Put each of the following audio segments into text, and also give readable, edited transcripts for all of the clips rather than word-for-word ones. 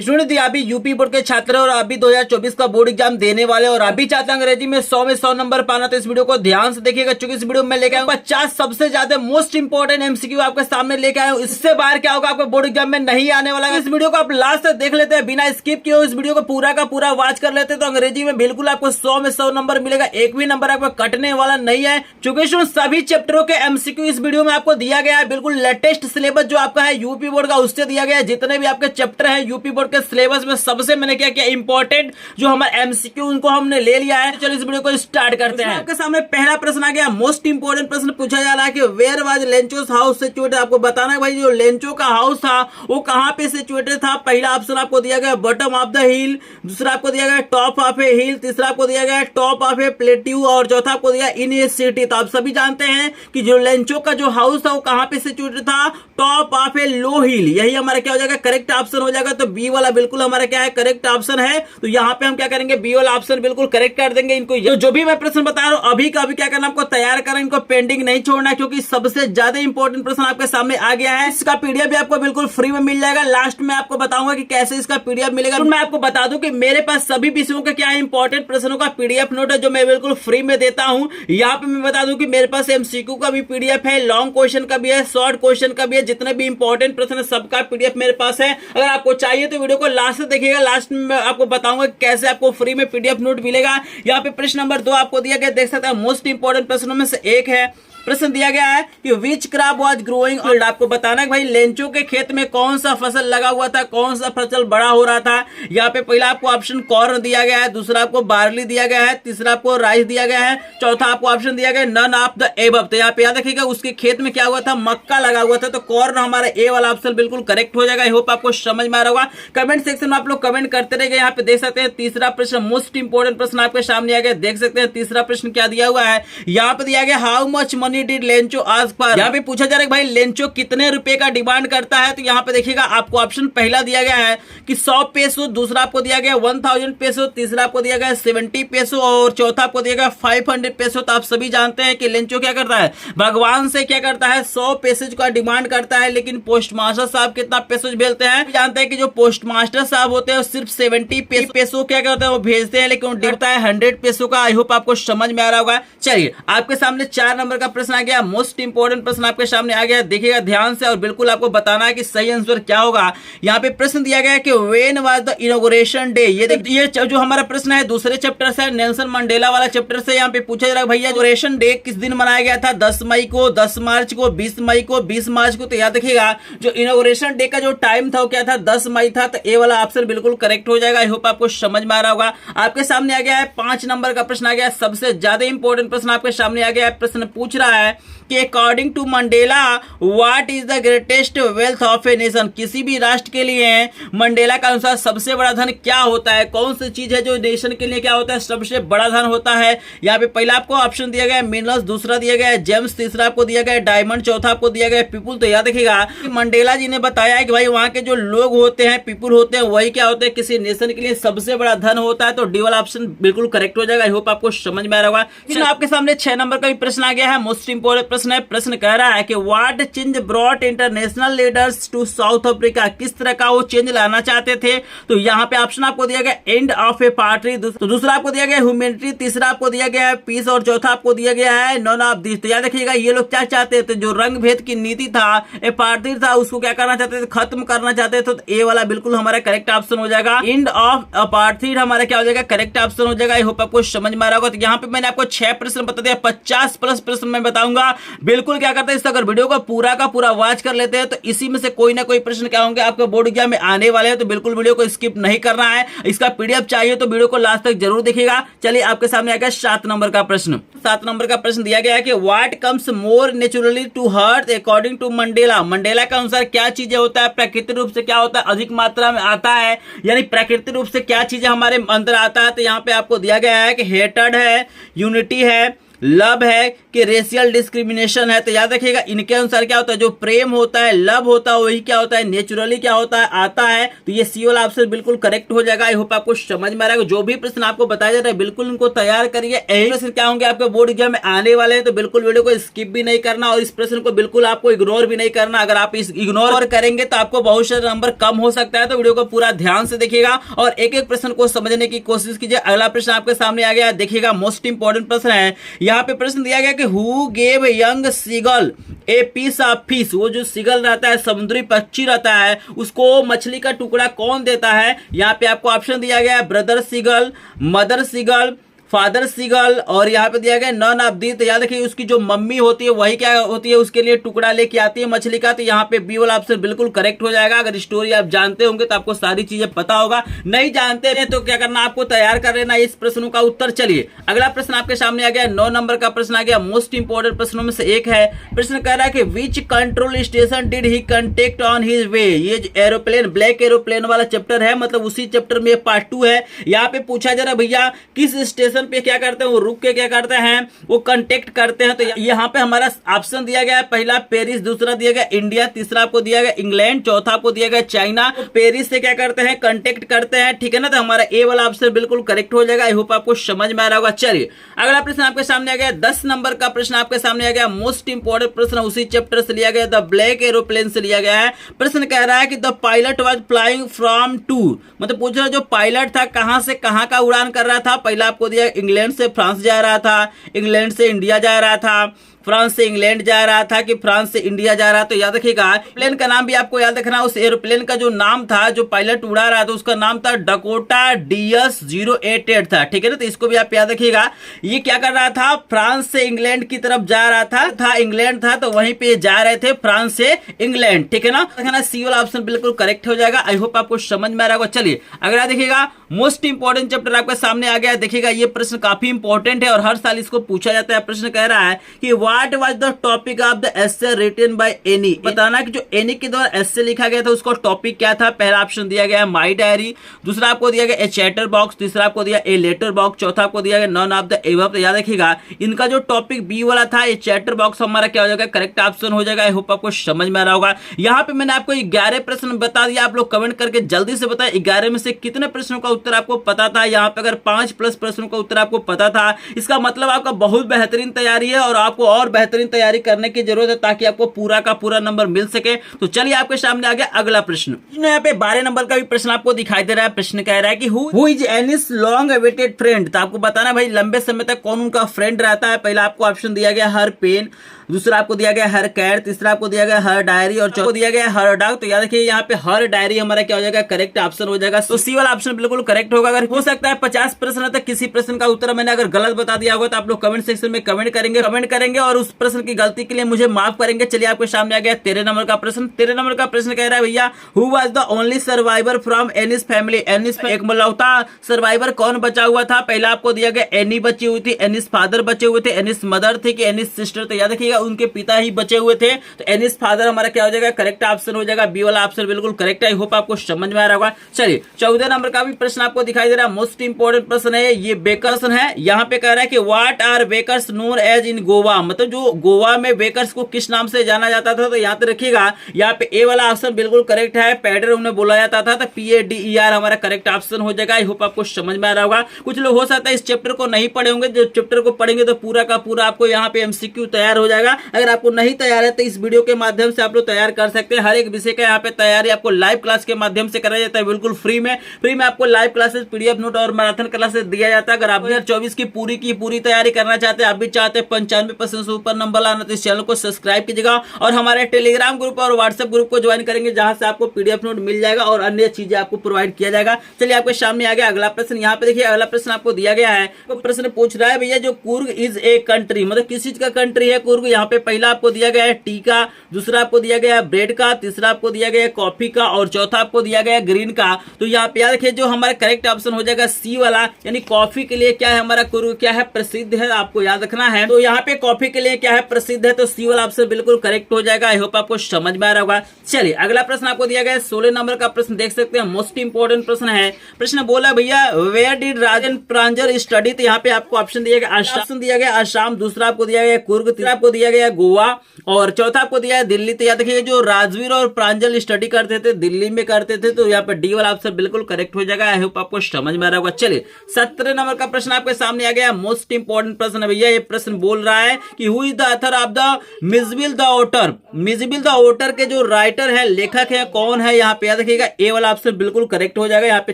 Student अभी UP board के छात्र और अभी 2024 का बोर्ड एग्जाम देने वाले और अभी चाहते हैं अंग्रेजी में 100 में 100 नंबर पाना, तो इस वीडियो को ध्यान से देखिएगा। चूंकि इस वीडियो में लेके आऊँ 50 सबसे ज्यादा मोस्ट इंपोर्टेंट एमसीक्यू आपके सामने लेके आया हूँ। इससे बाहर क्या होगा आपको बोर्ड एग्जाम में नहीं आने वाला है। इस वीडियो को आप लास्ट तक देख लेते हैं, बिना स्किप किए इस वीडियो को पूरा का पूरा वॉच कर लेते हैं, तो अंग्रेजी में बिल्कुल आपको 100 में 100 नंबर मिलेगा। एक भी नंबर आपको कटने वाला नहीं है। चूंकि सभी चैप्टरों के एमसीक्यू इस वीडियो में आपको दिया गया है। बिल्कुल लेटेस्ट सिलेबस जो आपका है यूपी बोर्ड का उससे दिया गया है। जितने भी आपके चैप्टर है यूपी बोर्ड के सिलेबस में सबसे मैंने क्या किया, इंपॉर्टेंट जो हमारे एमसीक्यू उनको हमने ले लिया है। चलो इस वीडियो को स्टार्ट करते हैं। आपके सामने पहला प्रश्न आ गया। मोस्ट इंपॉर्टेंट प्रश्न पूछा जा रहा है कि वेयर वाज लेंचोस हाउस सिचुएटेड। आपको बताना है भाई जो लेंचो का हाउस था वो कहां पे सिचुएटेड था। पहला ऑप्शन आपको दिया गया बॉटम ऑफ द हिल, दूसरा आपको दिया गया टॉप ऑफ ए हिल, तीसरा आपको दिया गया टॉप ऑफ ए प्लेट्यू और चौथा आपको दिया इन ए सिटी। तो आप सभी जानते हैं कि जो लेंचो का जो हाउस था वो कहां पे सिचुएटेड था, टॉप ऑफ ए लो हिल। यही हमारा क्या हो जाएगा, करेक्ट ऑप्शन हो जाएगा। तो बी वाला बिल्कुल हमारा क्या है, करेक्ट ऑप्शन है। तो यहाँ पे हम क्या करेंगे, बी वाला ऑप्शन बिल्कुल करेक्ट कर देंगे। इनको जो भी मैं प्रश्न बता रहा हूँ अभी का अभी क्या करना, आपको तैयार करना, इनको पेंडिंग नहीं छोड़ना, क्योंकि सबसे ज्यादा इंपॉर्टेंट प्रश्न आपके सामने आ गया है। इसका पीडीएफ भी आपको बिल्कुल फ्री में मिल जाएगा। लास्ट में आपको बताऊंगा कि कैसे इसका पीडीएफ मिलेगा। तो मैं आपको बता दूं कि मेरे पास सभी विषयों के क्या है, इंपॉर्टेंट प्रश्नों का पीडीएफ नोट है जो मैं बिल्कुल फ्री में देता हूं। यहाँ पे मैं बता दूं कि मेरे पास एमसीक्यू का भी पीडीएफ है, लॉन्ग क्वेश्चन का भी है, शॉर्ट क्वेश्चन का भी है। जितने भी इंपॉर्टेंट प्रश्न है सबका पीडीएफ मेरे पास है। अगर आपको चाहिए तो वीडियो को लास्ट से देखिएगा। लास्ट में आपको बताऊंगा कैसे आपको फ्री में पीडीएफ नोट मिलेगा। यहाँ पे प्रश्न नंबर 2 आपको दिया गया, देख सकते हैं मोस्ट इंपॉर्टेंट प्रश्नों में से एक है। प्रश्न दिया गया है कि which crop was growing field. आपको बताना है भाई लेंचो के खेत में कौन सा फसल लगा हुआ था, कौन सा फसल बड़ा हो रहा था। यहाँ पे पहला आपको ऑप्शन कॉर्न दिया गया है, दूसरा आपको बार्ली दिया गया है, तीसरा आपको राइस दिया गया है, चौथा आपको ऑप्शन दिया गया नन ऑफ द एबव। तो यहाँ पे याद रखिएगा उसके खेत में क्या हुआ था, मक्का लगा हुआ था। तो कॉर्न हमारा ए वाला ऑप्शन बिल्कुल करेक्ट हो जाएगा। आई होप आपको समझ में आ रहा होगा। कमेंट सेक्शन में आप लोग कमेंट करते रहेंगे। यहाँ पे देख सकते हैं तीसरा प्रश्न मोस्ट इंपोर्टेंट प्रश्न आपके सामने आ गया। देख सकते हैं तीसरा प्रश्न क्या दिया हुआ है। यहाँ पे दिया गया how much money did Lencho आज पर। यहाँ पे पूछा जा रहा है भाई लेंचो कितने रुपए का डिमांड करता है। तो यहाँ पे देखिएगा आपको ऑप्शन पहला दिया गया है कि 100 पेसो, दूसरा आपको दिया गया 1000 पेसो, तीसरा आपको दिया गया 70 पेसो और चौथा आपको दिया गया 500 पेसो। तो आप सभी जानते हैं कि लेंचो क्या करता है, भगवान से क्या करता है, 100 पेसेज का डिमांड करता है। लेकिन पोस्ट मास्टर साहब कितना पेसेज भेजते हैं, जानते हैं कि जो पोस्ट मास्टर साहब होते हैं सिर्फ 70 पेसो क्या करते हैं वो भेजते हैं, लेकिन देता है 100 पेसो का। आई होप आपको समझ में आ रहा होगा। चलिए आपके सामने 4 नंबर का प्रश्न आ गया। मोस्ट इंपॉर्टेंट प्रश्न आपके सामने आ गया, देखिएगा ध्यान से और बिल्कुल आपको बताना है कि सही आंसर क्या होगा। यहाँ पे प्रश्न दिया गया है कि when was the inauguration day. ये जो हमारा प्रश्न है दूसरे चैप्टर से, नेल्सन मंडेला वाला चैप्टर से। यहाँ पे पूछा जा रहा है भैया इनॉग्रेशन डे किस दिन मनाया गया था, 10 मई को, 10 मार्च को, 20 मई को, 20 मार्च को। तो याद रखिएगा जो इनॉग्रेशन डे का जो टाइम था वो क्या था, 10 मई था। तो ए वाला ऑप्शन बिल्कुल करेक्ट हो जाएगा। आई होप आपको समझ में आ रहा होगा। आपके सामने आ गया है 5 नंबर का प्रश्न आ गया, सबसे ज्यादा इंपॉर्टेंट प्रश्न आपके सामने आ गया है। प्रश्न पूछ रहा है कि according to Mandela what is the greatest wealth of a nation. किसी भी राष्ट्र के लिए मंडेला का अनुसार सबसे बड़ा धन क्या होता है, कौन सी चीज है जो नेशन के लिए क्या होता है, सबसे बड़ा धन होता है। यहाँ पे पहला आपको ऑप्शन दिया गया है मिनरल्स, दूसरा दिया गया है जेम्स, तीसरा आपको दिया गया है डायमंड, चौथा आपको दिया गया है पीपुल। तो याद रखिएगा मंडेला जी ने बताया है कि भाई वहां के जो लोग होते हैं, पीपुल होते हैं, वही क्या होते हैं किसी नेशन के लिए सबसे बड़ा धन होता है। तो डी वाला ऑप्शन बिल्कुल करेक्ट हो जाएगा। आई होप आपको समझ में आ रहा होगा। आपके सामने 6 नंबर का भी प्रश्न आ गया है, मोस्ट इंपोर्टेंट प्रश्न है। प्रश्न कह रहा है कि what change brought international leaders to South Africa. किस तरह का वो चेंज लाना चाहते थे। तो यहाँ पे ऑप्शन आपको दिया गया एंड ऑफ ए पार्टी, तो दूसरा आपको दिया गया ह्यूमैनिटी, तीसरा आपको दिया गया है पीस और चौथा आपको दिया गया है नॉन ऑफ दिस। तो याद रखिएगा ये लोग क्या चाहते थे, जो रंग भेद की नीति था, ए पार्टी था, उसको क्या करना चाहते थे, खत्म करना चाहते थे। तो ए वाला बिल्कुल हमारा करेक्ट ऑप्शन हो जाएगा। एंड ऑफ अपार्थाइड हमारा क्या हो जाएगा, करेक्ट ऑप्शन हो जाएगा। आई होप आपको समझ में आ रहा होगा। तो यहाँ पे मैंने आपको 6 प्रश्न बता दिया, 50 प्लस प्रश्न मैं बताऊंगा। बिल्कुल क्या करते हैं, इस अगर वीडियो को पूरा का पूरा वॉच कर लेते हैं तो इसी में से कोई ना कोई प्रश्न क्या होंगे आपके बोर्ड एग्जाम में आने वाले हैं। तो बिल्कुल वीडियो को स्किप नहीं करना है। इसका पीडीएफ चाहिए तो वीडियो को लास्ट तक जरूर देखिएगा। चलिए आपके सामने आ गया 7 नंबर का प्रश्न। 7 नंबर का प्रश्न दिया गया है कि what comes more naturally to heart according to Mandela. Mandela के अनुसार क्या चीजें होता है, प्राकृतिक रूप से क्या होता है, अधिक मात्रा में आता है, यानी प्राकृतिक रूप से क्या चीजें हमारे अंदर आता है। तो यहाँ पे आपको दिया गया है कि हेटेड है, यूनिटी है, लव है कि रेशियल डिस्क्रिमिनेशन है। तो याद रखिएगा इनके अनुसार क्या होता है, जो प्रेम होता है, लव होता है, वही क्या होता है, नेचुरली क्या होता है, आता है। तो ये सी वाला ऑप्शन बिल्कुल करेक्ट हो जाएगा। आई होप आपको समझ में आ रहा है। जो भी प्रश्न आपको बताया जा रहा है बिल्कुल उनको तैयार करिए। यही प्रश्न क्या होंगे आपके बोर्ड एग्जाम में आने वाले हैं, तो बिल्कुल वीडियो को स्किप भी नहीं करना और इस प्रश्न को बिल्कुल आपको इग्नोर भी नहीं करना। अगर आप इस इग्नोर करेंगे तो आपको बहुत सारे नंबर कम हो सकता है। तो वीडियो को पूरा ध्यान से देखिएगा और एक एक प्रश्न को समझने की कोशिश कीजिए। अगला प्रश्न आपके सामने आ गया, देखिएगा मोस्ट इंपॉर्टेंट प्रश्न है। यहाँ पे प्रश्न दिया गया कि who gave young seagull a piece of fish. वो जो सीगल रहता है, समुद्री पक्षी रहता है, उसको मछली का टुकड़ा कौन देता है। यहाँ पे आपको ऑप्शन दिया गया है brother seagull, mother seagull, father seagull और यहाँ पे दिया गया नन ऑफ दी। तो याद रखिए उसकी जो मम्मी होती है वही क्या होती है, उसके लिए टुकड़ा लेके आती है मछली का। तो यहाँ पे बी वाला ऑप्शन बिल्कुल करेक्ट हो जाएगा। अगर स्टोरी आप जानते होंगे तो आपको सारी चीजें पता होगा, नहीं जानते हैं तो क्या करना, आपको तैयार कर लेना इस प्रश्नों का उत्तर। चलिए अगला प्रश्न आपके सामने आ गया, 9 नंबर का प्रश्न आ गया, मोस्ट इंपोर्टेंट प्रश्नों में से एक है। प्रश्न कह रहा है कि which control station did he contact on his way. ये एरोप्लेन, ब्लैक एरोप्लेन वाला चैप्टर है, मतलब उसी चैप्टर में पार्ट 2 है। यहाँ पे पूछा जा रहा भैया किस स्टेशन पे क्या करते हैं, वो रुक के क्या करते हैं, वो कांटेक्ट करते हैं। तो यहाँ पे हमारा ऑप्शन दिया गया है, पहला पेरिस, दूसरा दिया गया इंडिया, तीसरा आपको दिया गया इंग्लैंड, चौथा आपको दिया गया चाइना। तो पेरिस से क्या करते हैं, कांटेक्ट करते हैं, ठीक है ना। तो हमारा ए वाला ऑप्शन बिल्कुल करेक्ट हो जाएगा। आई होप आपको समझ में आ रहा होगा। चलिए अगला प्रश्न आपके सामने आ गया, 10 नंबर का प्रश्न आपके सामने आ गया, मोस्ट इंपोर्टेंट प्रश्न उसी चैप्टर से लिया गया, द ब्लैक एरोप्लेन से लिया गया है। प्रश्न कह रहा है कि the pilot was flying from to, मतलब पूछ रहा जो पायलट था कहां से कहां का उड़ान कर रहा था। पहला आपको दिया इंग्लैंड से फ्रांस जा रहा था, इंग्लैंड से इंडिया जा रहा था, फ्रांस से इंग्लैंड जा रहा था कि फ्रांस से इंडिया जा रहा। तो याद रखिएगा प्लेन का नाम भी आपको याद रखना। उस एरोप्लेन का जो नाम था, जो पायलट उड़ा रहा था, उसका नाम था डकोटा DS-088 था, ठीक है ना। तो इसको भी आप याद रखिएगा। ये क्या कर रहा था, फ्रांस से इंग्लैंड की तरफ जा रहा था इंग्लैंड था, तो वहीं पे जा रहे थे फ्रांस से इंग्लैंड, ठीक है ना। सी वाला ऑप्शन बिल्कुल करेक्ट हो जाएगा। आई होप आपको समझ में आ रहा होगा। चलिए अगला देखिएगा, मोस्ट इंपॉर्टेंट चैप्टर आपके सामने आ गया। देखिएगा ये प्रश्न काफी इंपॉर्टेंट है और हर साल इसको पूछा जाता है। प्रश्न कह रहा है कि what was the topic of the essay written by Anne. बताना कि जो एनी के द्वारा एसे लिखा गया था उसका टॉपिक क्या था। पहला ऑप्शन दिया गया है माई डायरी, दूसरा आपको दिया गया ए चैटर बॉक्स, तीसरा आपको दिया ए लेटर बॉक्स, चौथा आपको दिया गया नन ऑफ द एबव। तो याद रखिएगा इनका जो टॉपिक बी वाला था, ए चैटर बॉक्स हमारा क्या हो जाएगा, करेक्ट ऑप्शन हो जाएगा। आई होप आपको समझ में आ रहा होगा। यहाँ पे मैंने आपको 11 प्रश्न बता दिया, आप लोग कमेंट करके जल्दी से बताएं 11 में से कितने प्रश्नों का उत्तर आपको पता था। यहाँ पे अगर 5+ प्रश्नों का उत्तर आपको पता था, इसका मतलब आपका बहुत बेहतरीन तैयारी है और आपको और बेहतरीन तैयारी करने की जरूरत है ताकि आपको पूरा का पूरा नंबर मिल सके। तो चलिए आपके सामने आ गया अगला प्रश्न। यहाँ पे 12 नंबर का भी प्रश्न आपको दिखाई दे रहा है। प्रश्न कह रहा है कि who is Anis long awaited friend. तो आपको बताना भाई लंबे समय तक कौन उनका फ्रेंड रहता है। पहला आपको ऑप्शन दिया गया हर पेन, दूसरा आपको दिया गया हर कैट, तीसरा आपको दिया गया हर डायरी और चौथा दिया गया हर डॉग। तो याद रखिए यहाँ पे हर डायरी हमारा क्या हो जाएगा, करेक्ट ऑप्शन हो जाएगा। तो सी वाला ऑप्शन बिल्कुल करेक्ट होगा। अगर हो सकता है 50 प्रश्न तक किसी प्रश्न का उत्तर मैंने अगर गलत बता दिया होगा तो आप लोग कमेंट सेक्शन में कमेंट करेंगे और उस प्रश्न की गलती के लिए मुझे माफ करेंगे। चलिए आपके सामने आ गया 13 नंबर का प्रश्न। 13 नंबर का प्रश्न कह रहा है भैया who was the only survivor from Anis family. Anis में एक मलौता सर्वाइवर कौन बचा हुआ था। पहला आपको दिया गया एनी बची हुई थी, एनिस फादर बचे हुए थे, एनिस मदर थे कि एनिस सिस्टर। तो याद रखिएगा उनके पिता ही बचे हुए थे। तो एनिस फादर हमारा क्या हो जाएगा, करेक्ट ऑप्शन हो जाएगा। बी वाला ऑप्शन बिल्कुल करेक्ट है। आई होप आपको समझ में आ रहा होगा। चलिए 14 नंबर का भी प्रश्न आपको दिखाई दे रहा है। मोस्ट इंपोर्टेंट प्रश्न है ये, बेकर्स है। यहाँ पे कह रहा है कि what are bakers known as in Goa. मतलब जो गोवा में बेकर्स को किस नाम से जाना जाता था। तो यहाँ पे रखिएगा यहाँ पे ए वाला ऑप्शन बिल्कुल करेक्ट है, पैडर उन्हें बोला जाता था। तो PADER हमारा करेक्ट ऑप्शन हो जाएगा। आई होप आपको समझ में आ रहा होगा। कुछ लोग हो सकता है इस चैप्टर को नहीं पढ़े होंगे, जो चैप्टर को पढ़ेंगे तो पूरा का पूरा आपको यहाँ पे MCQ तैयार हो जाएगा। अगर आपको नहीं तैयार है तो इस वीडियो के माध्यम से आप लोग तैयार कर सकते हैं। हर एक विषय का यहाँ पे तैयारी आपको लाइव क्लास के माध्यम से कराया जाता है, बिल्कुल फ्री में आपको लाइव क्लासेस, PDF नोट और मैराथन क्लासेस दिया जाता है। अगर आप 2024 की पूरी तैयारी करना चाहते हैं, आप भी चाहते हैं 95% से ऊपर नंबर लाना, तो इस चैनल को सब्सक्राइब कीजिएगा और हमारे टेलीग्राम ग्रुप और व्हाट्सएप ग्रुप को ज्वाइन करेंगे, जहां से आपको PDF नोट मिल जाएगा और अन्य चीजें आपको प्रोवाइड किया जाएगा। चलिए आपके सामने आ गया अगला प्रश्न। यहाँ पे देखिए अगला प्रश्न आपको दिया गया है। तो प्रश्न पूछ रहा है भैया जो कुर्ग इज ए कंट्री, मतलब किस चीज का कंट्री है कुर्ग। यहाँ पे पहला आपको दिया गया है टी का, दूसरा आपको दिया गया है ब्रेड का, तीसरा आपको दिया गया है कॉफी का और चौथा आपको दिया गया है ग्रीन का। तो यहाँ पे याद रखिए जो हमारा करेक्ट ऑप्शन हो जाएगा सी वाला, यानी कॉफी के लिए क्या है हमारा कुर्ग क्या है, प्रसिद्ध है, आपको याद रखना है। तो यहाँ पे कॉफी के के लिए क्या है प्रसिद्ध है, तो सी वाला ऑप्शन बिल्कुल करेक्ट हो जाएगा। आई होप आपको समझ में आ रहा होगा। चलिए अगला प्रश्न आपको दिया गया है 16 नंबर का प्रश्न, देख सकते हैं मोस्ट इंपोर्टेंट प्रश्न है। प्रश्न बोला भैया where did Rajan Pranjal study, तो यहाँ पे आपको ऑप्शन दिया गया असम, दूसरा आपको दिया गया कुर्ग, तीसरा आपको दिया गया गोवा और चौथा आपको दिया है दिल्ली। तो याद रखिएगा जो राजवीर और प्रांजल स्टडी करते थे दिल्ली में करते थे, तो यहाँ पे डी वाला ऑप्शन बिल्कुल करेक्ट हो जाएगा। आई होप आपको समझ में आ रहा होगा। चलिए 17 नंबर का प्रश्न आपके सामने आ गया, मोस्ट इंपोर्टेंट प्रश्न है भैया। ये प्रश्न बोल रहा है कि who is the author of the Mijbil the otter, Mijbil the otter के जो राइटर है लेखक है कौन है, यहाँ पे याद रखिएगा ए वाला ऑप्शन बिल्कुल करेक्ट हो जाएगा। यहाँ पे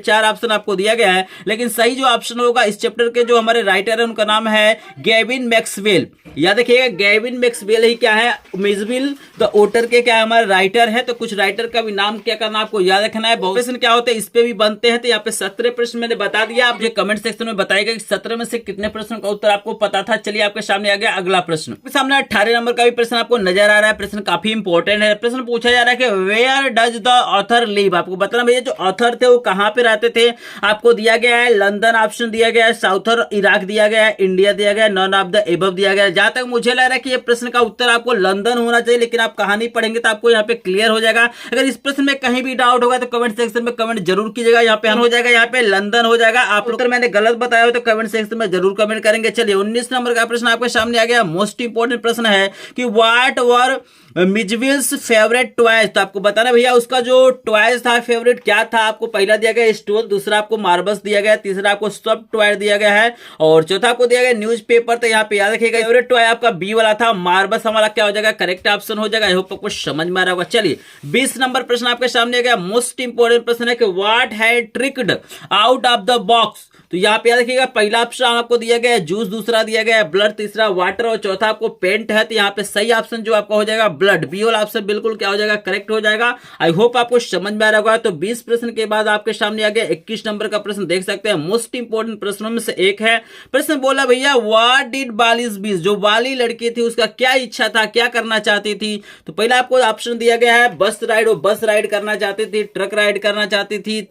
4 ऑप्शन आपको दिया गया है, लेकिन सही जो ऑप्शन होगा इस चैप्टर के जो हमारे राइटर है उनका नाम है गेविन मैक्सवेल। याद रखिएगा गेविन मैक्सवेल ही क्या है मिजबिल द ओटर के क्या है हमारे राइटर है। तो कुछ राइटर का भी नाम क्या करना आपको याद रखना है। बहुत प्रश्न क्या होते हैं इस पे भी बनते हैं। तो यहाँ पे 17 प्रश्न मैंने बता दिया, आप जो कमेंट सेक्शन में बताएगा कि 17 में से कितने प्रश्न का उत्तर आपको पता था। चलिए आपके सामने आ गया अगला प्रश्न। आपके सामने 18 नंबर का भी प्रश्न आपको नजर आ रहा है। प्रश्न काफी इंपॉर्टेंट है। प्रश्न पूछा जा रहा है कि where does the author live, आपको बताना भैया जो ऑथर थे वो कहां पे रहते थे। आपको दिया गया है लंदन ऑप्शन दिया गया है, साउथर इराक दिया गया है, इंडिया दिया गया है, नॉन ऑफ द एबव दिया गया है। जहां तक मुझे लग रहा है कि ये प्रश्न का उत्तर आपको लंदन होना चाहिए, लेकिन आप कहानी पढ़ेंगे तो आपको यहाँ पे क्लियर हो जाएगा। अगर इस प्रश्न में कहीं भी डाउट होगा तो कमेंट सेक्शन में कमेंट जरूर कीजिएगा। यहाँ पे हो जाएगा, यहाँ पे लंदन हो जाएगा। आप लोग मैंने गलत बताया हो तो कमेंट सेक्शन में जरूर कमेंट करेंगे। चलिए 19 नंबर का प्रश्न आपके सामने आ गया, मोस्ट इंपोर्टेंट प्रश्न है कि व्हाट वर मिजविल्स फेवरेट टॉयज। तो आपको बताना भैया उसका जो टॉयज था फेवरेट क्या था। आपको पहला दिया गया स्टोन, दूसरा आपको मार्बल्स दिया गया, तीसरा आपको सब टॉय दिया गया है और चौथा आपको दिया गया न्यूज़पेपर। तो यहाँ पे याद रखिएगा फेवरेट टॉय आपका बी वाला था, मार्बल्स हमारा क्या हो जाएगा करेक्ट ऑप्शन हो जाएगा। आई होप आपको समझ में आ रहा होगा। चलिए 20 नंबर प्रश्न आपके सामने आ गया, मोस्ट इंपोर्टेंट प्रश्न है कि what had tricked out of the box. तो यहाँ पे याद रखिएगा पहला ऑप्शन आपको दिया गया है जूस, दूसरा दिया गया है ब्लड, तीसरा वाटर और चौथा आपको पेंट है। तो यहाँ पे सही ऑप्शन जो आपका हो जाएगा ब्लड, बी वाला ऑप्शन बिल्कुल क्या हो जाएगा करेक्ट हो जाएगा। आई होप आपको समझ में आ रहा होगा। तो 20 प्रश्न के बाद आपके सामने आ गया 21 नंबर का प्रश्न, देख सकते हैं मोस्ट इंपोर्टेंट प्रश्नों में से एक है। प्रश्न बोला भैया व्हाट डिड बालिस बीस, जो बाली लड़की थी उसका क्या इच्छा था, क्या करना चाहती थी। तो पहला आपको ऑप्शन दिया गया है बस राइड, वो बस राइड करना चाहती थी, ट्रक राइड करना चाहती थी,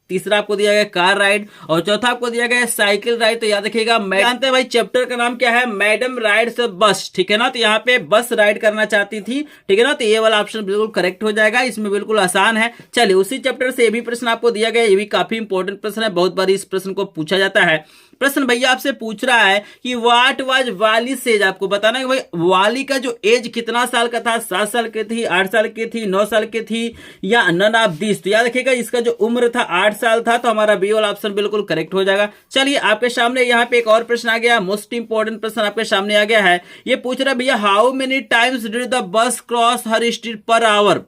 तीसरा आपको दिया गया कार राइड और चौथा आपको दिया गया साइकिल राइड। तो याद रखिएगा जानते हैं भाई चैप्टर का नाम क्या है, मैडम राइड्स बस, ठीक है ना। तो यहाँ पे बस राइड करना चाहती थी, ठीक है ना। तो ये वाला ऑप्शन बिल्कुल करेक्ट हो जाएगा, इसमें बिल्कुल आसान है। चलिए उसी चैप्टर से ये भी प्रश्न आपको दिया गया, ये भी काफी इंपॉर्टेंट प्रश्न है, बहुत बार इस प्रश्न को पूछा जाता है। प्रश्न भैया आपसे पूछ रहा है कि व्हाट वाज वाली एज, आपको बताना है भाई वाली का जो एज कितना साल का था, 7 साल की थी, 8 साल की थी, 9 साल की थी या नन ऑफ दिस। तो याद रखिएगा इसका जो उम्र था 8 साल था, तो हमारा बी वाला ऑप्शन बिल्कुल करेक्ट हो जाएगा। चलिए आपके सामने यहाँ पे एक और प्रश्न आ गया, मोस्ट इंपोर्टेंट प्रश्न आपके सामने आ गया है। ये पूछ रहा है भैया how many times did the bus cross her street per hour.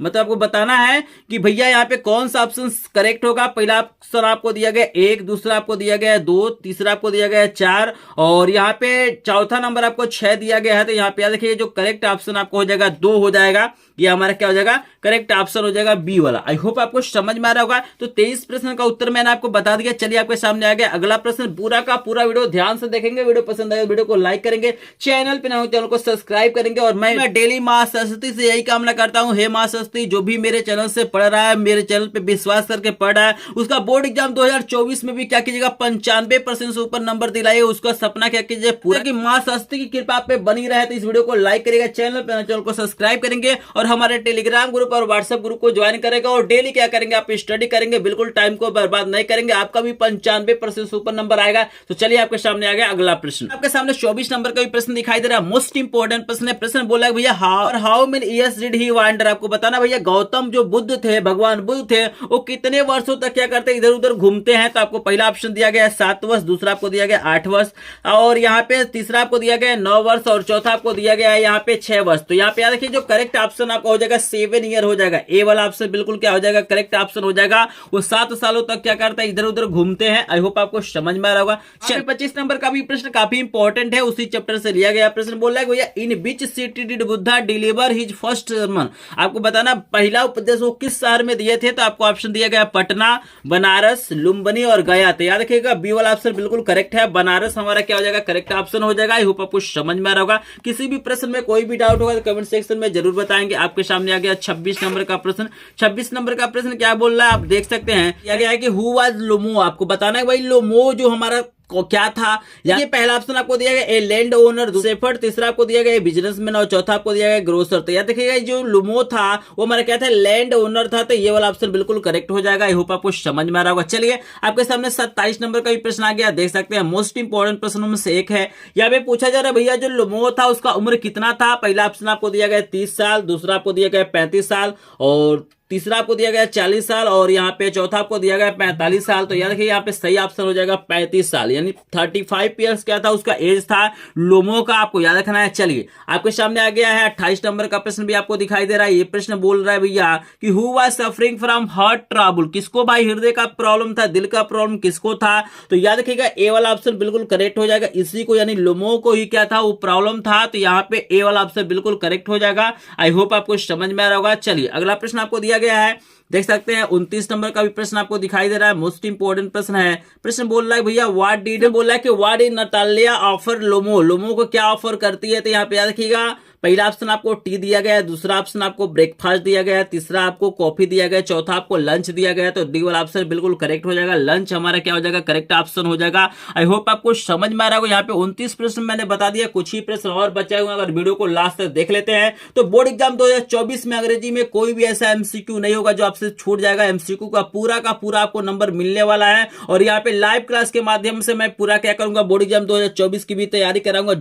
मतलब आपको बताना है कि भैया यहाँ पे कौन सा ऑप्शन करेक्ट होगा। पहला ऑप्शन आपको दिया गया 1, दूसरा आपको दिया गया 2, तीसरा आपको दिया गया 4 और यहाँ पे चौथा नंबर आपको 6 दिया गया है। तो यहाँ पे याद रखिए जो करेक्ट ऑप्शन आपको हो जाएगा 2 हो जाएगा, ये हमारा क्या हो जाएगा करेक्ट ऑप्शन हो जाएगा बी वाला। आई होप आपको समझ में आ रहा होगा। तो 23 प्रश्न का उत्तर मैंने आपको बता दिया। चलिए आपके सामने आ गया अगला प्रश्न, पूरा का पूरा वीडियो ध्यान से देखेंगे, वीडियो पसंद आए वीडियो को लाइक करेंगे, चैनल पे नए हो चैनल को सब्सक्राइब करेंगे और मैं डेली मां सरस्वती से यही कामना करता हूं, हे मां सरस्वती जो भी मेरे चैनल से पढ़ रहा है, मेरे चैनल पे विश्वास करके पढ़ रहा है, उसका बोर्ड एग्जाम 2024 में भी क्या कीजिएगा 95% से ऊपर नंबर दिलाइए, उसका सपना क्या कीजिए पूरा की मां सरस्वती की कृपा पे बनी रहे। तो इस वीडियो को लाइक करेगा, चैनल को सब्सक्राइब करेंगे और हमारे टेलीग्राम ग्रुप और व्हाट्सएप ग्रुप को ज्वाइन करेगा और डेली क्या करेंगे आप स्टडी करेंगे, बिल्कुल टाइम को बर्बाद नहीं करेंगे, आपका भी 95% से ऊपर नंबर आएगा। तो चलिए आपके सामने आ गया अगला प्रश्न। आपके सामने 24 नंबर का भी प्रश्न दिखाई दे रहा है, मोस्ट इंपोर्टेंट प्रश्न है। प्रश्न बोला है भैया how many years did he wander. आपको बताना भैया गौतम जो बुद्ध थे, भगवान बुद्ध थे, वो कितने वर्षों तक क्या करते इधर उधर घूमते हैं। तो आपको पहला ऑप्शन दिया गया 7 वर्ष, दूसरा आपको दिया गया 8 वर्ष और यहाँ पे तीसरा आपको दिया गया 9 वर्ष और चौथा आपको दिया गया है यहाँ पे 6 वर्ष। तो यहाँ पे याद रखिए जो करेक्ट ऑप्शन आपको हो जाएगा 7 ईयर हो जाएगा, ए वाला ऑप्शन बिल्कुल क्या हो जाएगा करेक्ट ऑप्शन हो जाएगा। वो 7 सालों तक क्या करता है इधर उधर घूमते हैं। आई होप आपको समझ में आ रहा होगा। 25 नंबर का भी प्रश्न काफी इंपॉर्टेंट है, उसी चैप्टर से लिया गया प्रश्न बोल रहा है भैया in which city did Buddha deliver his first sermon. आपको बताना पहला उपदेश वो किस शहर में दिए थे। तो आपको ऑप्शन दिया गया पटना, बनारस, लुम्बिनी और गया। तो याद रखिएगा बी वाला ऑप्शन बिल्कुल करेक्ट है, बनारस हमारा क्या हो जाएगा करेक्ट ऑप्शन हो जाएगा। आई होप आपको समझ में आ रहा होगा। किसी भी प्रश्न में कोई भी डाउट होगा तो कमेंट सेक्शन में जरूर बताएंगे। आपके सामने आ गया 26 नंबर का प्रश्न। 26 नंबर का प्रश्न क्या बोल रहा है आप देख सकते हैं, क्या गया है कि हु वाज लोमो। आपको बताना है भाई लोमो जो हमारा क्या था। ये पहला ऑप्शन आपको दिया गया ए लैंड ओनर, शेफर्ड, तीसरा आपको दिया गया बिजनेसमैन और चौथा आपको दिया गया ग्रोसर। तो याद देखिएगा जो लुमो था वो हमारा क्या था, लैंड ओनर था, तो ये वाला ऑप्शन बिल्कुल करेक्ट हो जाएगा। आई होप आपको समझ में आ रहा होगा। चलिए आपके सामने 27 नंबर का भी प्रश्न आ गया, देख सकते हैं मोस्ट इंपोर्टेंट प्रश्नों में से एक है। यहाँ पे पूछा जा रहा है भैया जो लुमो था उसका उम्र कितना था। पहला ऑप्शन आपको दिया गया 30 साल, दूसरा आपको दिया गया 35 साल और तीसरा आपको दिया गया 40 साल और यहाँ पे चौथा आपको दिया गया 45 साल। तो याद रखिए यहाँ पे सही ऑप्शन हो जाएगा 35 साल, यानी 35 ईयर्स क्या था उसका एज था लोमो का, आपको याद रखना है। चलिए आपके सामने आ गया है 28 नंबर का प्रश्न भी आपको दिखाई दे रहा है। ये प्रश्न बोल रहा है भैया कि who was suffering from heart trouble, किसको भाई हृदय का प्रॉब्लम था, दिल का प्रॉब्लम किसको था। तो याद रखिएगा ए वाला ऑप्शन बिल्कुल करेक्ट हो जाएगा, इसी को यानी लोमो को ही क्या था वो प्रॉब्लम था। तो यहाँ पे ए वाला ऑप्शन बिल्कुल करेक्ट हो जाएगा। आई होप आपको समझ में आ रहा होगा। चलिए अगला प्रश्न आपको दिया गया है, देख सकते हैं 29 नंबर का भी प्रश्न आपको दिखाई दे रहा है, मोस्ट इंपोर्टेंट प्रश्न है। प्रश्न बोल रहा है भैया व्हाट डिड, बोल रहा है कि व्हाट डिड नटालिया ऑफर लोमो, लोमो को क्या ऑफर करती है। तो यहाँ पे याद रखिएगा पहला ऑप्शन आपको टी दिया गया है, दूसरा ऑप्शन आपको ब्रेकफास्ट दिया गया है, तीसरा आपको कॉफी दिया गया है, चौथा आपको लंच दिया गया है। तो डी वाला ऑप्शन बिल्कुल करेक्ट हो जाएगा, लंच हमारा क्या हो जाएगा, करेक्ट ऑप्शन हो जाएगा। आई होप आपको समझ में आ रहा होगा। यहाँ पे 29 प्रश्न मैंने बता दिया, कुछ ही प्रश्न और बचे हुए, अगर वीडियो को लास्ट तक देख लेते हैं तो बोर्ड एग्जाम 2024 में अंग्रेजी में कोई भी ऐसा एमसीक्यू नहीं होगा जो आपसे छूट जाएगा। एमसीक्यू का पूरा आपको नंबर मिलने वाला है और यहाँ पे लाइव क्लास के माध्यम से मैं पूरा क्या करूंगा, बोर्ड एग्जाम 2024 की भी तैयारी कराऊंगा।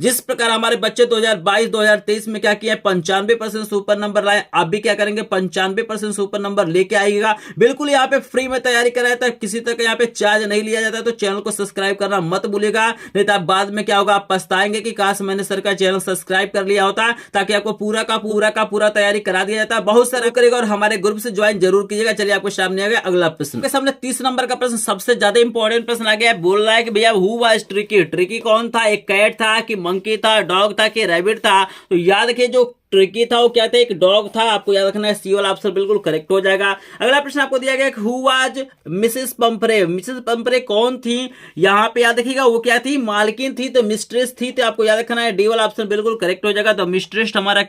जिस प्रकार हमारे बच्चे 2022-2023 में क्या किया है 95% सुपर नंबर लाए, आप भी क्या करेंगे 95% सुपर नंबर लेके आइएगा। बिल्कुल यहाँ पे फ्री में तैयारी कराया था, किसी तरह का यहाँ पे चार्ज नहीं लिया जाता। तो चैनल को सब्सक्राइब करना मत भूलिएगा, नहीं तो आप बाद में क्या होगा, आप पछताएंगे कि काश मैंने सर का चैनल सब्सक्राइब कर लिया होता, ताकि आपको पूरा तैयारी करा दिया जाता। बहुत सारा करेगा और हमारे ग्रुप से ज्वाइन जरूर कीजिएगा। चलिए आपको सामने आ गया अगला प्रश्न, आपके सामने 30 नंबर का प्रश्न सबसे ज्यादा इंपॉर्टेंट प्रश्न आ गया। बोल रहा है कि भैया हु वाज ट्रिकी, ट्रिकी कौन था, एक कैट था कि मंकी था, डॉग था कि रैबिट था। तो याद रखिए जो ट्रिकी था वो क्या था, एक डॉग था, आपको याद रखना है। सी वाला ऑप्शन बिल्कुल करेक्ट हो जाएगा। अगला प्रश्न आपको दिया गया हु वाज मिसेस पंपरे, मिसेस पंपरे कौन थी। यहाँ पे याद रखिएगा वो क्या थी, मालकिन थी, तो मिस्ट्रेस थी। तो आपको याद रखना है डी वाला ऑप्शन बिल्कुल करेक्ट हो जाएगा। द मिस्ट्रेस हमारा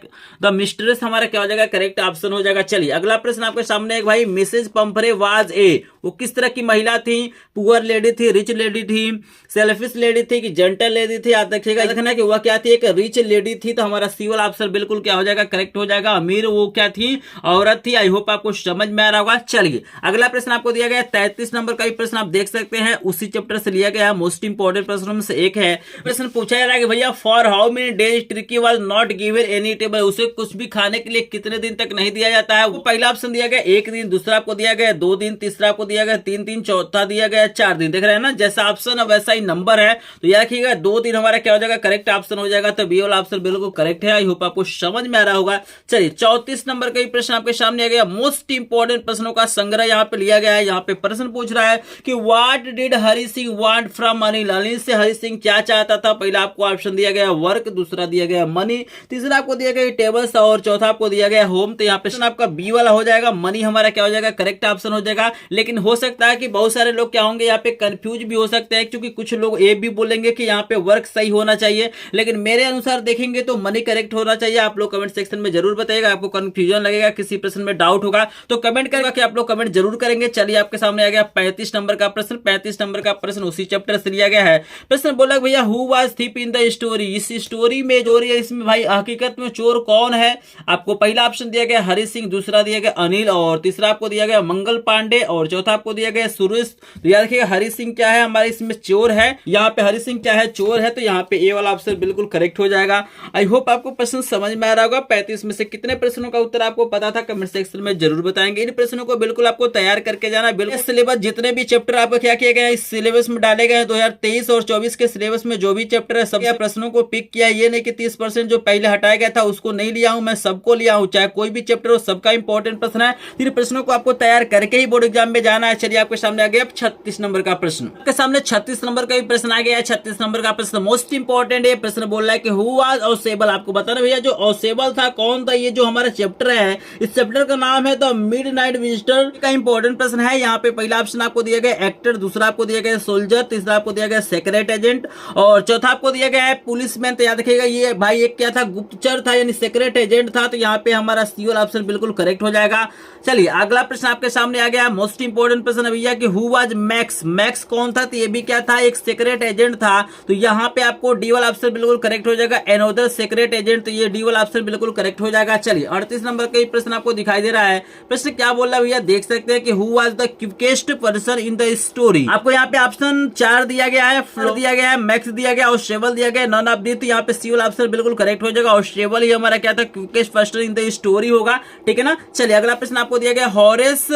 क्या हो जाएगा, करेक्ट ऑप्शन हो जाएगा। चलिए अगला प्रश्न आपके सामने एक भाई मिसेस पंपरे वाज ए, वो किस तरह की महिला थी, पुअर लेडी थी, रिच लेडी थी, सेल्फिश लेडी थी कि जेंटल लेडी थी। याद रखिएगा रखना कि वह क्या थी, एक रिच लेडी थी। तो हमारा सी वाला ऑप्शन बिल्कुल क्या हो जाएगा, करेक्ट हो जाएगा। अमीर वो क्या थी, औरत थी। आई होप आपको समझ में आ रहा होगा। चलिए अगला प्रश्न आपको दिया गया 33 नंबर का भी प्रश्न आप देख सकते हैं, उसी चैप्टर से लिया गया है, मोस्ट इंपोर्टेंट प्रश्नों में से एक है। प्रश्न पूछा जा रहा है कि भैया for how many days tricky was not given any table, उसे कुछ भी खाने के लिए कितने दिन तक नहीं दिया जाता है। वो पहला ऑप्शन दिया गया 1 दिन, दूसरा आपको दिया गया 2 दिन, तीसरा आपको दिया गया 3 दिन, चौथा दिया गया 4 दिन। देख रहे हैं ना, जैसा ऑप्शन है वैसा ही नंबर है। तो याद रखिएगा 2 दिन हमारा क्या हो जाएगा, करेक्ट ऑप्शन हो जाएगा। तो बी वाला ऑप्शन बिल्कुल करेक्ट है। आई होप आपको समझ में आ रहा होगा। चलिए 34 नंबर का प्रश्न आपके सामने आ गया, मोस्ट इंपोर्टेंट प्रश्नों का संग्रह यहाँ पे लिया गया है। यहाँ पे प्रश्न पूछ रहा है कि what did Hari Singh want from Anil, Anil से हरि सिंह क्या चाहता था। पहला आपको ऑप्शन दिया गया वर्क, दूसरा दिया गया मनी, तीसरा आपको दिया गया टेबल्स और चौथा आपको दिया गया होम। तो यहाँ पे आपका बी वाला हो जाएगा, मनी हमारा क्या हो जाएगा, करेक्ट ऑप्शन हो जाएगा। लेकिन हो सकता है कि बहुत सारे लोग क्या होंगे यहाँ पे कंफ्यूज भी हो सकते हैं, क्योंकि कुछ लोग ये भी बोलेंगे कि यहाँ पे वर्क सही होना चाहिए, लेकिन मेरे अनुसार देखेंगे तो मनी करेक्ट होना चाहिए। आप लोग कमेंट सेक्शन में जरूर बताइएगा, आपको कंफ्यूजन लगेगा, किसी प्रश्न में डाउट होगा तो कमेंट करेगा कि आप लोग कमेंट जरूर करेंगे। चलिए आपके सामने आ गया 35 नंबर का प्रश्न। 35 नंबर का प्रश्न उसी चैप्टर से लिया गया है। प्रश्न बोला भैया who was thief in the story, इस स्टोरी में जो है इसमें भाई हकीकत में चोर कौन है। आपको पहला ऑप्शन दिया गया हरि सिंह, दूसरा दिया गया अनिल और तीसरा आपको दिया गया मंगल पांडे और चौथा आपको दिया गया सुरेश। तो याद रखिएगा हरि सिंह क्या है, हमारे इसमें चोर है। यहाँ पे हरि सिंह क्या है, चोर है। तो यहाँ पे ए वाला ऑप्शन बिल्कुल करेक्ट हो जाएगा। आई होप आपको प्रश्न समझ में आ रहा होगा। 35 में से कितने प्रश्नों का उत्तर आपको पता था, कमेंट सेक्शन में जरूर बताएंगे। इन प्रश्नों को बिल्कुल आपको तैयार करके जाना। बिल्कुल सिलेबस जितने भी चैप्टर आपको क्या किए गए इस सिलेबस में डाले गए 2023 और 24 के सिलेबस में जो भी चैप्टर है सब प्रश्नों को पिक किया। ये नहीं कि 30% जो पहले हटाया गया था उसको नहीं लिया हूं, मैं सबको लिया हूं, चाहे कोई भी चैप्टर हो, सबका इंपॉर्टेंट प्रश्न है। इन प्रश्नों को आपको तैयार करके ही बोर्ड एग्जाम में जाना है। चलिए आपके सामने आ गया 36 नंबर का प्रश्न। आपके सामने 36 नंबर का भी प्रश्न आ गया है। 36 नंबर का प्रश्न मोस्ट इंपॉर्टेंट है। प्रश्न बोल रहा है कि हु वाज औसेबल, आपको बताना भैया जो शेवल था, कौन था? ये जो हमारा चैप्टर है, इस चैप्टर का नाम है द मिडनाइट विजिटर का इंपॉर्टेंट प्रश्न है। यहाँ पे पहला ऑप्शन आपको दिया गया एक्टर, दूसरा आपको दिया गया सोल्जर, तीसरा आपको दिया गया सेक्रेट एजेंट और चौथा आपको दिया गया है पुलिसमैन। तो याद रखिएगा ये भाई एक क्या था, गुप्तचर था यानी सेक्रेट एजेंट था। तो यहाँ पे हमारा सी वाला ऑप्शन बिल्कुल करेक्ट हो जाएगा। चलिए अगला प्रश्न आपके सामने आ गया, मोस्ट इंपोर्टेंट प्रश्न है भैया कि हु वाज मैक्स, मैक्स कौन था? तो ये भी क्या था, एक सेक्रेट एजेंट था। तो यहाँ पे आपको डी वाला ऑप्शन बिल्कुल करेक्ट हो जाएगा, एनोदर सेक्रेट एजेंट। तो ये डी वाला ऑप्शन बिल्कुल करेक्ट हो जाएगा। चलिए 38 नंबर का प्रश्न आपको दिखाई दे रहा है। प्रश्न क्या बोल रहा है भैया, देख सकते हैं कि who was the quickest person in the story. आपको यहाँ पे ऑप्शन 4 दिया गया है, फ्लोर दिया गया है, मैक्स दिया गया और शेवल दिया गया, नॉन ऑफ दी। तो यहाँ पे सी वाला ऑप्शन बिल्कुल करेक्ट हो जाएगा और शेवल ही हमारा क्या था, quickest person in the story होगा। ठीक है ना। चलिए अगला प्रश्न आपको दिया गया, हॉरेस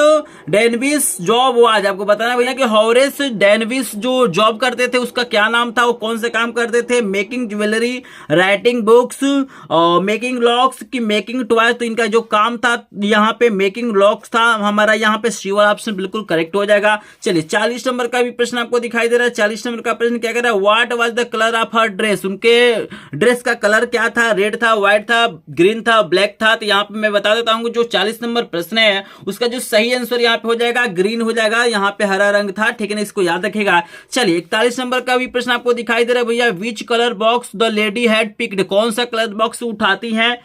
डेनविस जॉब वाज। आपको बताना भैया कि हॉरेस डेनविस जो जॉब करते थे उसका क्या नाम था, वो कौन से काम करते थे? Making jewellery, writing books, making locks की मेकिंग टॉयज। तो इनका जो काम था यहाँ पे मेकिंग लॉक्स था। हमारा यहाँ पे सी वाला ऑप्शन बिल्कुल करेक्ट हो जाएगा। चलिए 40 नंबर का भी प्रश्न आपको दिखाई दे रहा है। 40 नंबर का प्रश्न क्या कह रहा है, what was the colour of her dress. उनके ड्रेस का कलर क्या था? रेड था, व्हाइट था, ग्रीन था, ब्लैक था। तो यहाँ पे मैं बता देता हूँ जो 40 नंबर प्रश्न है उसका जो सही आंसर यहाँ पे हो जाएगा ग्रीन हो जाएगा। यहाँ पे हरा रंग था। ठीक है ना, इसको याद रखेगा। चलिए 41 नंबर का भी प्रश्न आपको दिखाई दे रहा है भैया, which colour box the lady had picked. कौन सा कलर बॉक्स उठाती है,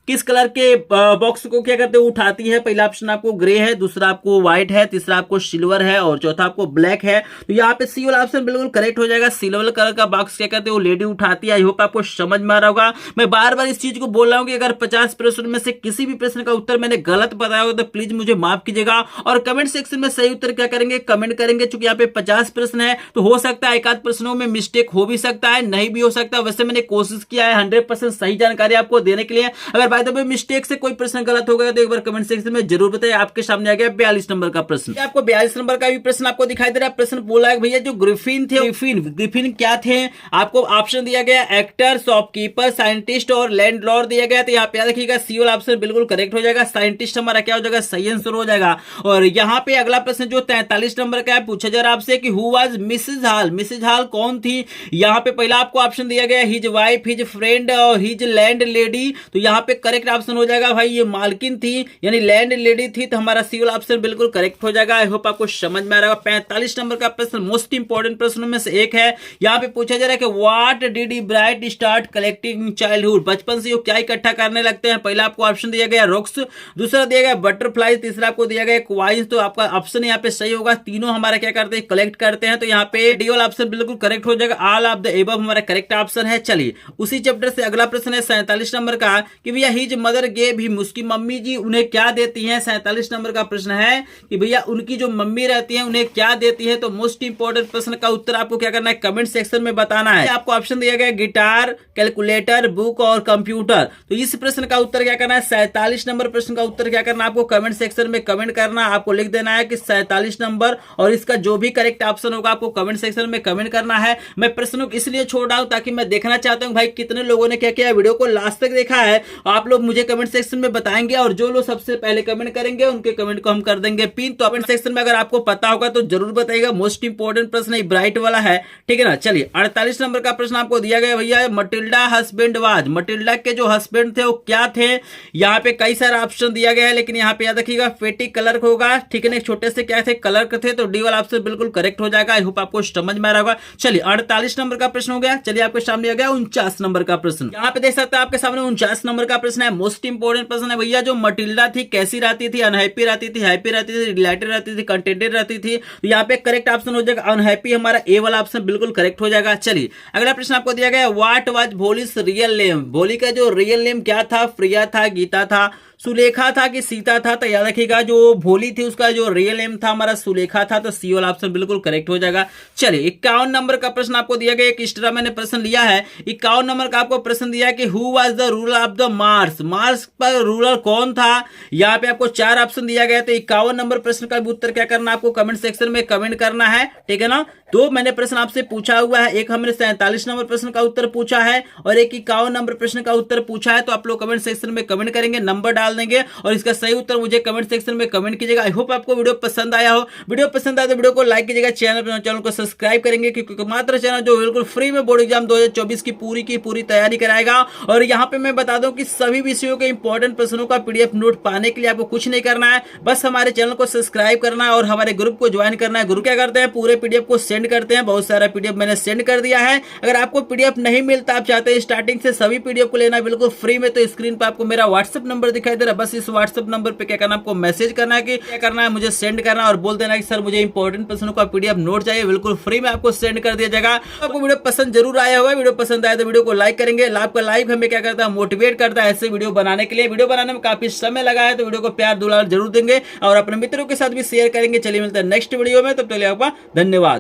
किस कलर के बॉक्स को क्या करते हैं, उठाती है? पहला ऑप्शन आपको ग्रे है, दूसरा आपको व्हाइट है, तीसरा आपको सिल्वर है और चौथा आपको ब्लैक है। तो यहाँ पे सी वाला ऑप्शन बिल्कुल करेक्ट हो जाएगा। सिल्वर कलर का बॉक्स क्या करते हैं, वो लेडी उठाती है। आई होप आपको समझ में आ रहा होगा। मैं बार बार इस चीज को बोल रहा हूँ कि अगर 50 प्रश्न में से किसी भी प्रश्न का उत्तर मैंने गलत बताया हो तो प्लीज मुझे माफ कीजिएगा और कमेंट सेक्शन में सही उत्तर क्या करेंगे, कमेंट करेंगे। चूंकि यहाँ पे 50 प्रश्न है तो हो सकता है एक आध प्रश्नों में मिस्टेक हो भी सकता है, नहीं भी हो सकता। वैसे मैंने कोशिश किया है 100% सही जानकारी आपको देने के लिए। अगर बाय द वे मिस्टेक से कोई प्रश्न गलत हो गया तो एक बार कमेंट सेक्शन में जरूर बताइए। आपके सामने आ गया 42 नंबर का प्रश्न। आपको 42 नंबर का भी प्रश्न आपको दिखाई दे रहा है। प्रश्न बोला है भैया जो ग्रिफिन थे, ग्रिफिन क्या थे? आपको ऑप्शन दिया गया एक्टर, शॉपकीपर, साइंटिस्ट और लैंडलॉर्ड दिया गया। तो यहाँ पे याद रखिएगा सी वाला ऑप्शन बिल्कुल करेक्ट हो जाएगा। साइंटिस्ट हमारा क्या हो जाएगा, सही आंसर हो जाएगा। और यहाँ पे अगला प्रश्न जो 43 नंबर का है, पूछा जा रहा है आपसे कि who was Mrs Hall. Mrs Hall कौन थी? यहाँ पे पहला आपको ऑप्शन दिया गया हिज वाइफ, हिज फ्रेंड और हिज लैंड लेडी। तो यहाँ पे करेक्ट ऑप्शन हो जाएगा भाई ये मालकिन थी यानी लैंड लेडी थी। तो हमारा सी वाला ऑप्शन बिल्कुल करेक्ट हो जाएगा। आई होप आपको समझ में आ रहा होगा। 45 नंबर का प्रश्न मोस्ट इंपोर्टेंट प्रश्नों में से एक है। यहाँ पे पूछा जा रहा है कि what did he bright start collecting childhood. बचपन से वो क्या इकट्ठा करने लगते हैं? पहला आपको ऑप्शन दिया गया रॉक्स, दूसरा दिया गया बटरफ्लाई, तीसरा आपको दिया गया क्वाइंस। तो आपका ऑप्शन यहाँ पे सही होगा। तीनों हमारा क्या करते हैं, कलेक्ट करते हैं। तो यहाँ पे डी वाला ऑप्शन बिल्कुल करेक्ट हो जाएगा। ऑल ऑफ द एबव हमारा करेक्ट ऑप्शन है। चलिए उसी चैप्टर से अगला प्रश्न है 47 नंबर का कि भैया हिज मदर गेव हिम, उसकी मम्मी जी उन्हें क्या देती हैं? 47 नंबर का प्रश्न है कि भैया उनकी जो मम्मी रहती है उन्हें क्या देती है? तो मोस्ट इंपोर्टेंट प्रश्न का उत्तर आपको क्या करना है, कमेंट सेक्शन में बताना है। आपको ऑप्शन दिया गया गिटार, कैलकुलेटर, बुक और कंप्यूटर। तो इस प्रश्न का उत्तर क्या करना है, 47 नंबर प्रश्न का उत्तर क्या करना है, आपको कमेंट सेक्शन में कमेंट करना। आपको लिख देना है कि 47 नंबर और इसका जो भी करेक्ट ऑप्शन होगा आपको कमेंट सेक्शन में कमेंट करना है। मैं प्रश्नों को इसलिए छोड़ रहा हूं ताकि मैं देखना चाहता हूं भाई कितने लोगों ने क्या किया, वीडियो को लास्ट तक देखा है। आप लोग मुझे कमेंट सेक्शन में बताएंगे और जो लोग सबसे पहले कमेंट करेंगे उनके कमेंट को हम कर देंगे पिन। तो कमेंट सेक्शन में अगर आपको पता होगा तो जरूर बताइएगा। मोस्ट इंपोर्टेंट प्रश्न ब्राइट वाला है, ठीक है ना। चलिए 48 नंबर का प्रश्न आपको दिया गया भैया मटिल्डा हस्बैंड वाज। मटिल्डा के जो हस्बैंड थे वो क्या थे? यहाँ पे कई सारे ऑप्शन दिया गया है लेकिन यहाँ पे याद रखिएगा फेटी कलर होगा, ठीक है ना। छोटे से क्या थे, कलर के थे। तो डी वाला ऑप्शन बिल्कुल करेक्ट हो जाएगा। आई होप आपको समझ में आ रहा होगा। चलिए 48 नंबर का प्रश्न हो गया। चलिए आपके सामने आ गया 49 नंबर का प्रश्न। यहाँ पे देख सकते हैं आपके सामने 49 नंबर का प्रश्न है। मोस्ट इंपोर्टेंट प्रश्न है भैया जो मटिल्डा थी कैसी रहती थी, अनहैप्पी रहती थी, हैप्पी रहती थी, रिलेटेड रहती थी, कंटेंटेड रहती थी। तो यहाँ पे करेक्ट ऑप्शन हो जाएगा अनहैप्पी। हमारा ए वाला ऑप्शन बिल्कुल करेक्ट हो जाएगा। चलिए अगला प्रश्न आपको दिया गया व्हाट वाज भोलीस रियल नेम। भोली का जो रियल नेम क्या था, प्रिया था, गीता था, सुलेखा था कि सीता था? तो याद रखिएगा जो भोली थी उसका जो रियल नेम था हमारा सुलेखा था। तो सी वाला ऑप्शन बिल्कुल करेक्ट हो जाएगा। चलिए 51 नंबर का प्रश्न आपको दिया गया। एक एक्स्ट्रा मैंने प्रश्न लिया है। 51 नंबर का आपको प्रश्न दिया कि who was the ruler of the Mars. Mars पर रूलर कौन था? यहाँ पे आपको 4 ऑप्शन दिया गया। तो 51 नंबर प्रश्न का उत्तर क्या करना, आपको कमेंट सेक्शन में कमेंट करना है, ठीक है ना। दो मैंने प्रश्न आपसे पूछा हुआ है, एक हमने 47 नंबर प्रश्न का उत्तर पूछा है और एक 51 नंबर प्रश्न का उत्तर पूछा है। तो आप लोग कमेंट सेक्शन में कमेंट करेंगे, नंबर डाल देंगे और इसका सही उत्तर मुझे कमेंट सेक्शन में कमेंट कीजिएगा। आई होप आपको वीडियो पसंद आया हो। वीडियो पसंद आया तो वीडियो को लाइक कीजिएगा, चैनल को सब्सक्राइब करेंगे, क्योंकि मात्र चैनल जो बिल्कुल फ्री में बोर्ड एग्जाम 2024 की पूरी तैयारी कराएगा। और यहाँ पे मैं बता दूं कि सभी विषयों के इंपॉर्टेंट प्रश्नों का पीडीएफ नोट पाने के लिए आपको कुछ नहीं करना है, बस हमारे चैनल को सब्सक्राइब करना है और हमारे ग्रुप को ज्वाइन करना है। ग्रुप क्या करते हैं, पूरे पीडीएफ को सेंड करते हैं। बहुत सारा पीडीएफ मैंने सेंड कर दिया है। अगर आपको पीडीएफ नहीं मिलता, आप चाहते हैं स्टार्टिंग से सभी पीडीएफ को लेना बिल्कुल फ्री में, तो स्क्रीन पर आपको मेरा व्हाट्सएप नंबर दिखाई दे रहा है। बस इस व्हाट्सएप नंबर पे क्या करना, आपको मैसेज करना है कि क्या करना है, मुझे सेंड करना है और बोल देना कि सर मुझे इंपॉर्टेंट प्रश्नों का पीडीएफ नोट चाहिए, बिल्कुल फ्री में आपको सेंड कर दिया जाएगा। आपको वीडियो पसंद जरूर आया होगा। वीडियो पसंद आया तो वीडियो को लाइक करेंगे। आपका लाइक हमें क्या करता है, मोटिवेट करता है ऐसे वीडियो बनाने के लिए। वीडियो बनाने में काफी समय लगा है, तो वीडियो को प्यार दुलार जरूर देंगे और अपने मित्रों के साथ भी शेयर करेंगे। चलिए मिलते हैं नेक्स्ट वीडियो में, तब तक के लिए आपका धन्यवाद।